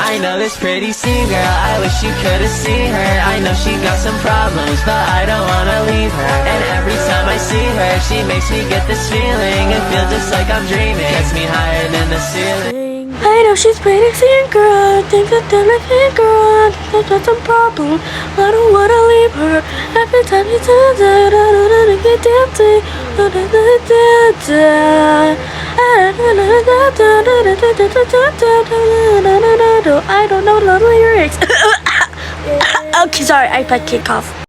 I know this pretty scene girl, I wish you could've seen her. I know she got some problems, but I don't wanna leave her. And every time I see her, she makes me get this feeling. It feels just like I'm dreaming, gets me higher than the ceiling. I know she's pretty thin girl, I think that I'm a thin girl. I've got some problem, I don't wanna leave her. Every time you turn that, I don't wanna get dancing. I don't know the lyrics. Okay, sorry, I had kick off.